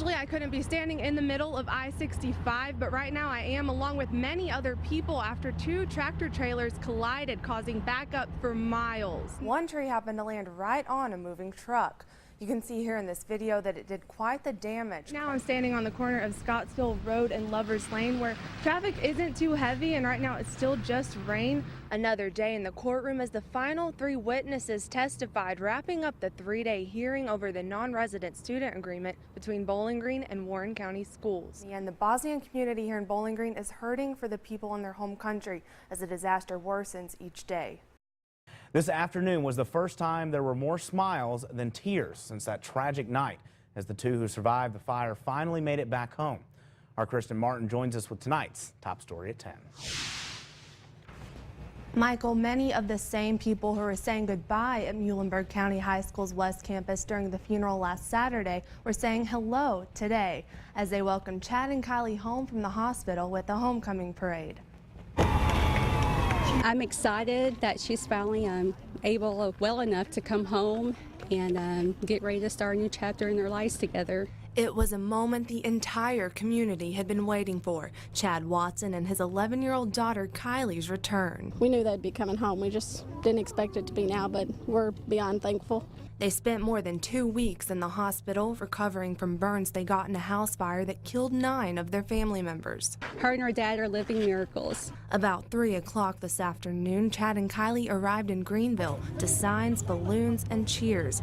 Usually I couldn't be standing in the middle of I-65, but right now I am, along with many other people, after two tractor trailers collided, causing backup for miles. One tree happened to land right on a moving truck. You can see here in this video that it did quite the damage. Now I'm standing on the corner of Scottsville Road and Lovers Lane, where traffic isn't too heavy, and right now it's still just rain. Another day in the courtroom as the final three witnesses testified, wrapping up the three-day hearing over the non-resident student agreement between Bowling Green and Warren County schools. And the Bosnian community here in Bowling Green is hurting for the people in their home country as the disaster worsens each day. This afternoon was the first time there were more smiles than tears since that tragic night as the two who survived the fire finally made it back home. Our Kristin Martin joins us with tonight's top story at 10. Michael, many of the same people who were saying goodbye at Muhlenberg County High School's West Campus during the funeral last Saturday were saying hello today as they welcomed Chad and Kylie home from the hospital with the homecoming parade. I'm excited that she's finally well enough to come home and get ready to start a new chapter in their lives together. It was a moment the entire community had been waiting for. Chad Watson and his 11-year-old daughter Kylie's return. We knew they'd be coming home. We just didn't expect it to be now, but we're beyond thankful. They spent more than 2 weeks in the hospital recovering from burns they got in a house fire that killed 9 of their family members. Her and her dad are living miracles. About 3 o'clock this afternoon, Chad and Kylie arrived in Greenville to signs, balloons, and cheers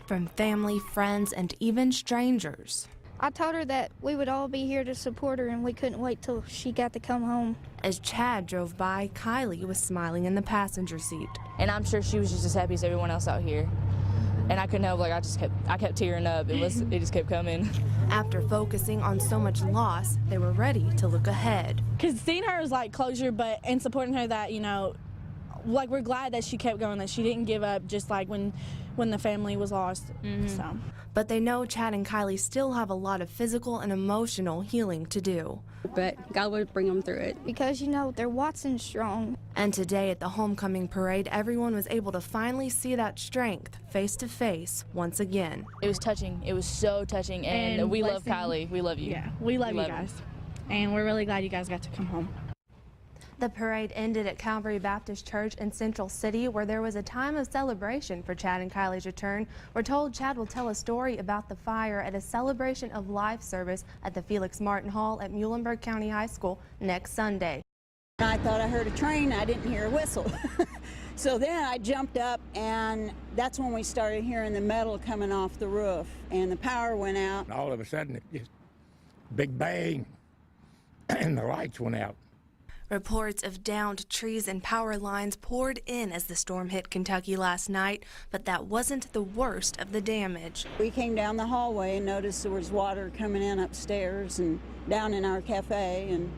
from family, friends, and even strangers. I told her that we would all be here to support her and we couldn't wait till she got to come home. As Chad drove by, Kylie was smiling in the passenger seat. And I'm sure she was just as happy as everyone else out here. And I couldn't help, like, I kept tearing up. It just kept coming. After focusing on so much loss, they were ready to look ahead. Because seeing her was like closure, and supporting her that, you know, like, we're glad that she kept going, that she didn't give up just like when the family was lost. So. But they know Chad and Kylie still have a lot of physical and emotional healing to do. But God would bring them through it. Because, you know, they're Watson strong. And today at the homecoming parade, everyone was able to finally see that strength face to face once again. It was touching. It was so touching. And we love Kylie. We love you. Yeah, we love you guys. And we're really glad you guys got to come home. The parade ended at Calvary Baptist Church in Central City, where there was a time of celebration for Chad and Kylie's return. We're told Chad will tell a story about the fire at a celebration of life service at the Felix Martin Hall at Muhlenberg County High School next Sunday. I thought I heard a train. I didn't hear a whistle. So then I jumped up, and that's when we started hearing the metal coming off the roof, and the power went out. All of a sudden, it just big bang, and the lights went out. Reports of downed trees and power lines poured in as the storm hit Kentucky last night, but that wasn't the worst of the damage. We came down the hallway and noticed there was water coming in upstairs and down in our cafe, and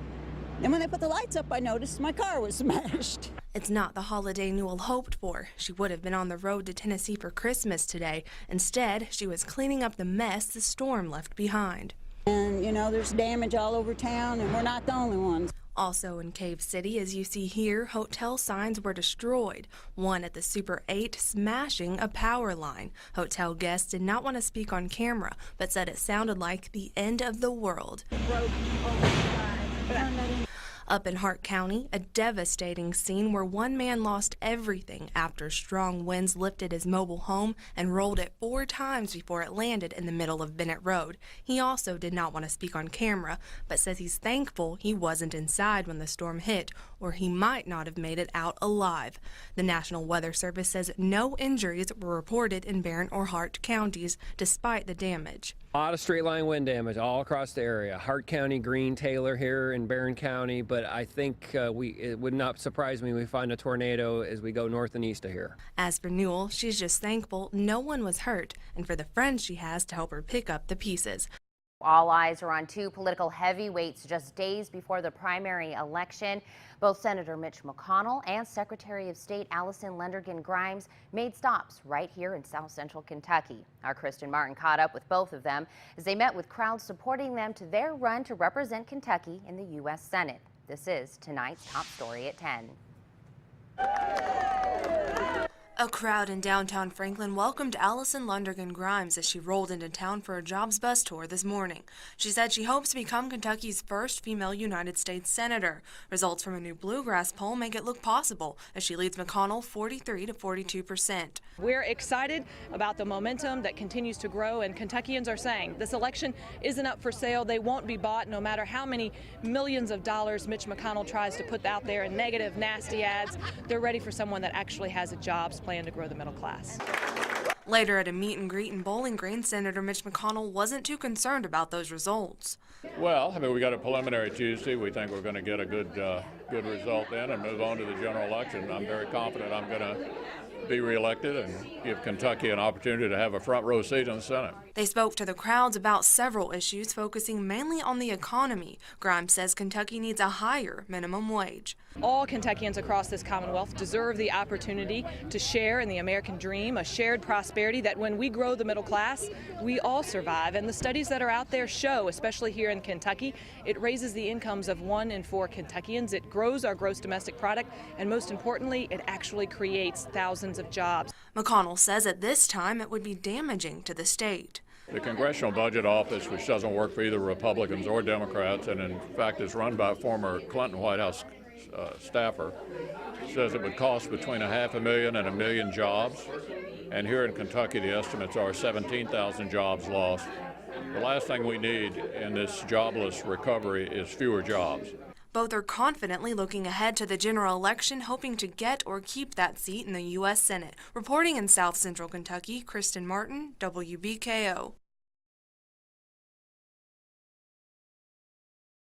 then when they put the lights up, I noticed my car was smashed. It's not the holiday Newell hoped for. She would have been on the road to Tennessee for Christmas today. Instead, she was cleaning up the mess the storm left behind. And, you know, there's damage all over town, and we're not the only ones. Also in Cave City, as you see here, hotel signs were destroyed. One at the Super 8 smashing a power line. Hotel guests did not want to speak on camera, but said it sounded like the end of the world. Up in Hart County, a devastating scene where one man lost everything after strong winds lifted his mobile home and rolled it 4 times before it landed in the middle of Bennett Road. He also did not want to speak on camera, but says he's thankful he wasn't inside when the storm hit, or he might not have made it out alive. The National Weather Service says no injuries were reported in Barron or Hart counties, despite the damage. A lot of straight line wind damage all across the area. Hart County, Greene, Taylor here in Barron County, but I think it would not surprise me we find a tornado as we go north and east of here. As for Newell, she's just thankful no one was hurt and for the friends she has to help her pick up the pieces. All eyes are on 2 political heavyweights just days before the primary election. Both Senator Mitch McConnell and Secretary of State Allison Lendergan Grimes made stops right here in South Central Kentucky. Our Kristin Martin caught up with both of them as they met with crowds supporting them to their run to represent Kentucky in the U.S. Senate. This is tonight's top story at 10. A crowd in downtown Franklin welcomed Allison Lundergan Grimes as she rolled into town for a jobs bus tour this morning. She said she hopes to become Kentucky's first female United States Senator. Results from a new Bluegrass poll make it look possible as she leads McConnell 43 to 42%. We're excited about the momentum that continues to grow, and Kentuckians are saying this election isn't up for sale. They won't be bought no matter how many millions of dollars Mitch McConnell tries to put out there in negative, nasty ads. They're ready for someone that actually has a jobs plan to grow the middle class. Later at a meet and greet in Bowling Green, Senator Mitch McConnell wasn't too concerned about those results. Well, I mean, we got a preliminary Tuesday. We think we're going to get a good result then and move on to the general election. I'm very confident I'm going to be reelected and give Kentucky an opportunity to have a front row seat in the Senate. They spoke to the crowds about several issues, focusing mainly on the economy. Grimes says Kentucky needs a higher minimum wage. All Kentuckians across this Commonwealth deserve the opportunity to share in the American dream, a shared prosperity that when we grow the middle class, we all survive. And the studies that are out there show, especially here in Kentucky, it raises the incomes of 1 in 4 Kentuckians. It grows our gross domestic product, and most importantly, it actually creates thousands of jobs. McConnell says at this time it would be damaging to the state. The Congressional Budget Office, which doesn't work for either Republicans or Democrats, and in fact is run by a former Clinton White House staffer, says it would cost between 500,000 and 1 million jobs. And here in Kentucky, the estimates are 17,000 jobs lost. The last thing we need in this jobless recovery is fewer jobs. Both are confidently looking ahead to the general election, hoping to get or keep that seat in the U.S. Senate. Reporting in South Central Kentucky, Kristin Martin, WBKO.